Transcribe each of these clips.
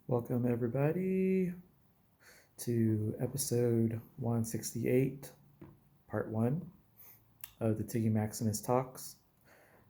Welcome, everybody, to episode 168, part one of the Tiggy Maximus Talks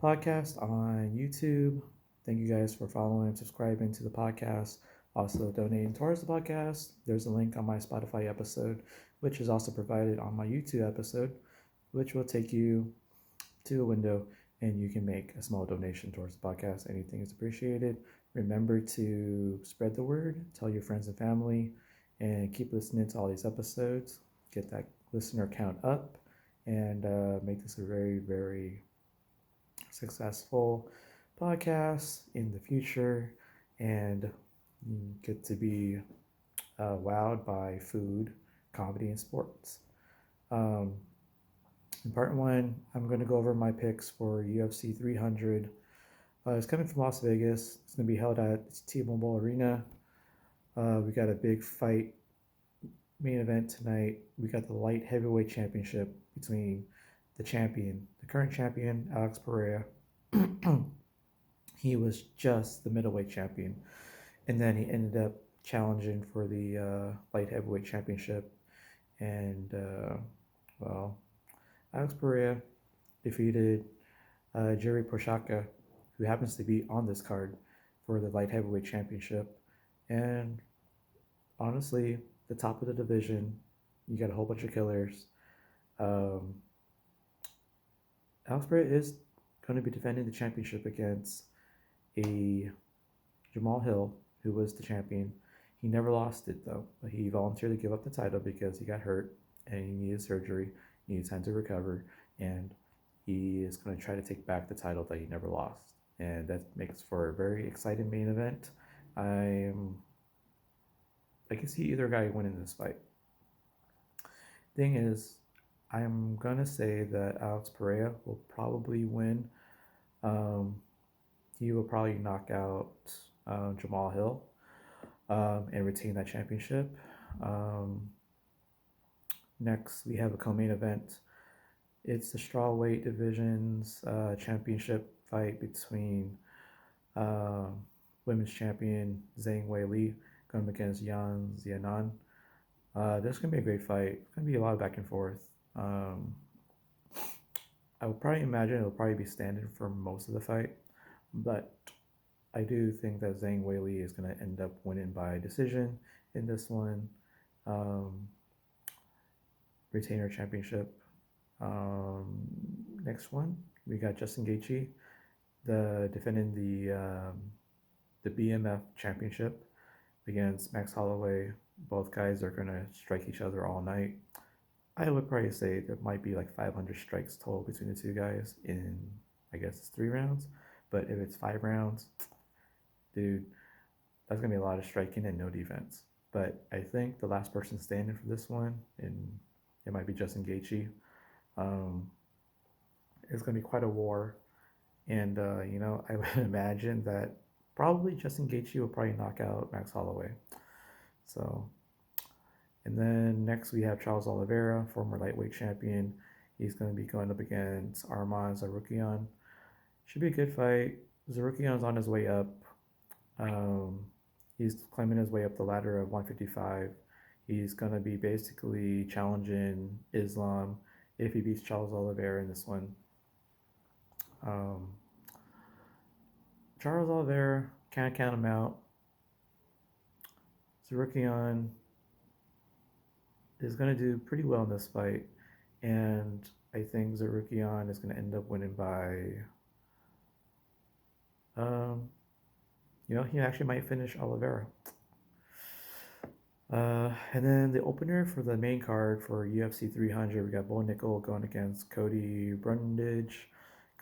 podcast on YouTube. Thank you guys for following and subscribing to the podcast. Also, donating towards the podcast. There's a link on my Spotify episode, which is also provided on my YouTube episode, which will take you to a window and you can make a small donation towards the podcast. Anything is appreciated. Remember to spread the word, tell your friends and family, and keep listening to all these episodes. Get that listener count up and make this a very, very successful podcast in the future. And you get to be wowed by food, comedy, and sports. Um, in part one, I'm going to go over my picks for UFC 300. It's coming from Las Vegas. It's going to be held at T-Mobile Arena. We got a big fight main event tonight. We got the light heavyweight championship between the current champion, Alex Pereira. He was just the middleweight champion, and then he ended up challenging for the light heavyweight championship. And well, Alex Pereira defeated Jerry Prochazka, who happens to be on this card for the light heavyweight championship. And honestly, the top of the division, you got a whole bunch of killers. Um, Alex Pereira is going to be defending the championship against a Jamal Hill, who was the champion. He never lost it though. He volunteered to give up the title because he got hurt and he needed surgery, he needed time to recover, and he is going to try to take back the title that he never lost. And that makes for a very exciting main event. I'm I can see either guy winning this fight. Thing is, I'm gonna say that Alex Pereira will probably win. Um, he will probably knock out Jamal Hill and retain that championship. Um, Next, we have a co-main event. It's the strawweight divisions championship fight between uh, women's champion Zhang Weili going against Yan Xianan. This is gonna be a great fight. It's gonna be a lot of back and forth. I would probably imagine it'll probably be standing for most of the fight, but I do think that Zhang Weili is gonna end up winning by decision in this one. Um, Retain her championship. Um, Next one, we got Justin Gaethje, the defending the BMF championship against Max Holloway. Both guys are gonna strike each other all night. I would probably say there might be like 500 strikes total between the two guys in, I guess it's 3 rounds. But if it's 5 rounds, dude, that's gonna be a lot of striking and no defense. But I think the last person standing for this one, and it might be Justin Gaethje. Um, it's gonna be quite a war, and I would imagine that probably Justin Gaethje will probably knock out Max Holloway. So, and then next we have Charles Oliveira, former lightweight champion. He's going to be going up against Arman Tsarukyan. Should be a good fight. Tsarukyan's on his way up. Um, he's climbing his way up the ladder of 155. He's going to be basically challenging Islam if he beats Charles Oliveira in this one. Um, Charles Oliveira, can't count him out. Tsarukyan is going to do pretty well in this fight, and I think Tsarukyan is going to end up winning by, um, he actually might finish Oliveira. And then the opener for the main card for UFC 300, we got Bo Nickel going against Cody Brundage.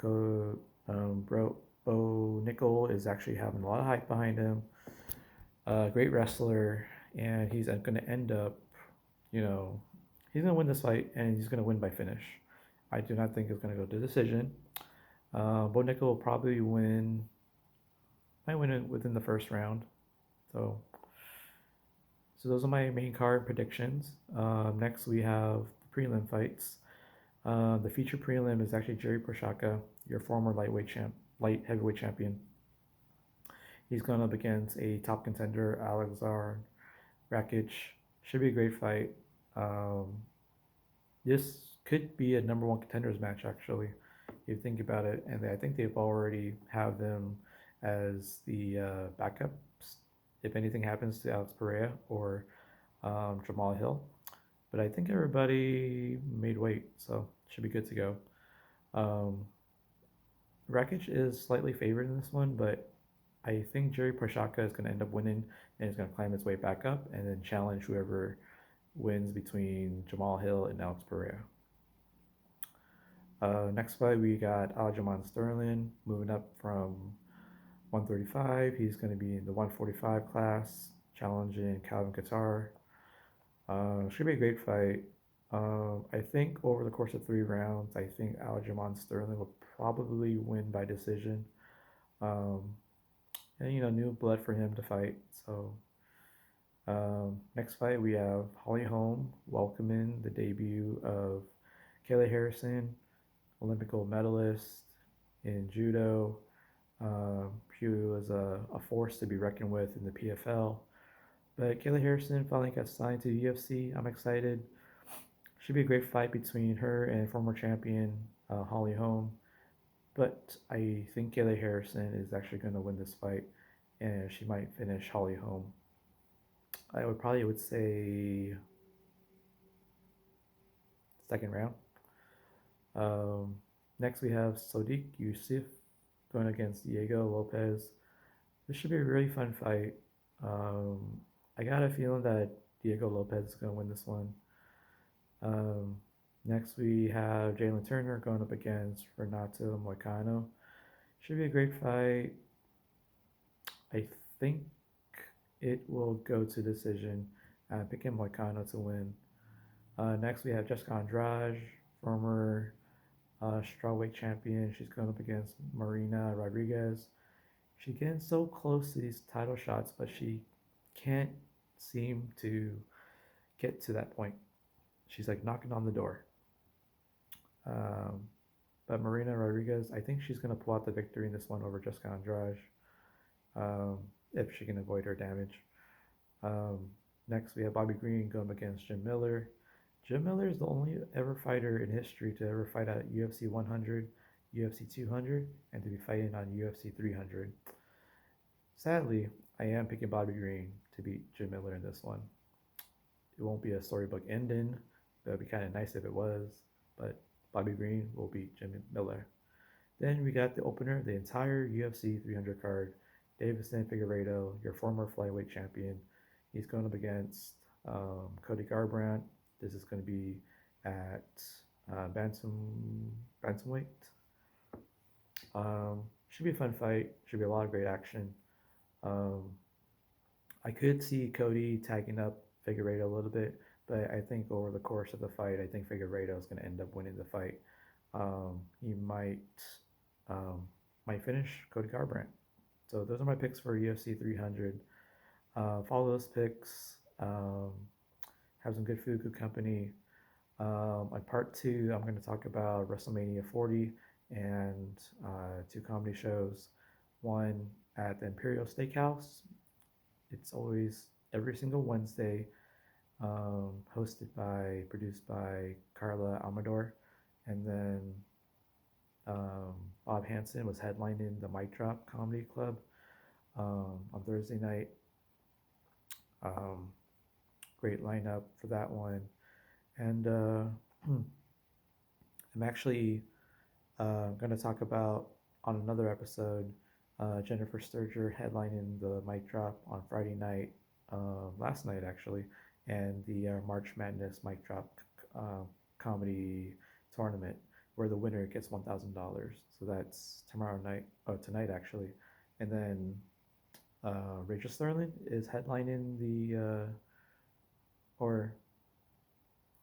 Bo Nickel is actually having a lot of hype behind him. Great wrestler, and he's going to end up, you know, he's going to win this fight, and he's going to win by finish. I do not think it's going to go to decision. Bo Nickel will probably might win it within the first round. So those are my main card predictions. Next, we have the prelim fights. The feature prelim is actually Jerry Prochazka, your former light heavyweight champion. He's going up against a top contender, Alexander Rakic. Should be a great fight. Um, this could be a number one contenders match, actually, if you think about it. And I think they've already have them as the backups if anything happens to Alex Pereira or Jamal Hill. But I think everybody made weight, so should be good to go. Um, Rakic is slightly favored in this one, but I think Jerry Prochazka is going to end up winning and is going to climb his way back up and then challenge whoever wins between Jamal Hill and Alex Pereira. Next fight, we got Aljamain Sterling moving up from 135. He's going to be in the 145 class, challenging Calvin Qatar. Should be a great fight. I think over the course of 3 rounds, I think Aljamain Sterling will probably win by decision. Um, and new blood for him to fight. So next fight we have Holly Holm welcoming the debut of Kayla Harrison, Olympic gold medalist in judo. She was a force to be reckoned with in the PFL. But Kayla Harrison finally got signed to the UFC. I'm excited. Should be a great fight between her and former champion Holly Holm. But I think Kayla Harrison is actually going to win this fight, and she might finish Holly Holm. I would say second round. Um, Next we have Sodiq Yusuf going against Diego Lopez. This should be a really fun fight. Um, I got a feeling that Diego Lopez is going to win this one. Um, Next we have Jalen Turner going up against Renato Moicano. Should be a great fight. I think it will go to decision. Picking Moicano to win. Next, we have Jessica Andrade, former strawweight champion. She's going up against Marina Rodriguez. She's getting so close to these title shots, but she can't seem to get to that point. She's like knocking on the door. Um, but Marina Rodriguez, I think she's going to pull out the victory in this one over Jessica Andrade um, if she can avoid her damage. Um, Next, we have Bobby Green going against Jim Miller. Jim Miller is the only ever fighter in history to ever fight at UFC 100, UFC 200, and to be fighting on UFC 300. Sadly, I am picking Bobby Green to beat Jim Miller in this one. It won't be a storybook ending. That would be kind of nice if it was, but Bobby Green will beat Jim Miller. Then we got the opener, the entire UFC 300 card. Davison Figueiredo, your former flyweight champion. He's going up against Cody Garbrandt. This is going to be at bantamweight. Should be a fun fight. Should be a lot of great action. Um, I could see Cody tagging up Figueiredo a little bit, but I think over the course of the fight, I think Figueiredo is going to end up winning the fight. He might finish Cody Garbrandt. So those are my picks for UFC 300. Follow those picks. Have some good food, good company. On part 2, I'm going to talk about WrestleMania 40 and 2 comedy shows. One at the Imperial Steakhouse. It's always every single Wednesday, produced by Carla Amador. And then Bob Hansen was headlining the Mic Drop Comedy Club on Thursday night. Great lineup for that one. And I'm actually going to talk about on another episode Jennifer Sturger headlining the Mic Drop on Friday night, last night actually, and the March Madness Mic Drop comedy tournament where the winner gets $1,000. So that's tomorrow night, tonight actually. And then Rachel Sterling is headlining or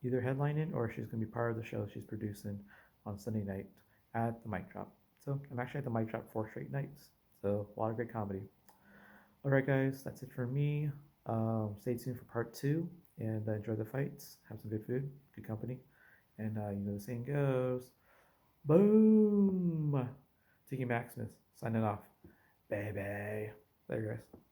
either headlining or she's going to be part of the show she's producing on Sunday night at the Mic Drop. So I'm actually at the Mic Drop 4 straight nights. So a lot of great comedy. All right, guys, that's it for me. Stay tuned for part 2 and enjoy the fights. Have some good food, good company. And the saying goes, boom! Tiggy Maximus signing off. Baby. Later, guys.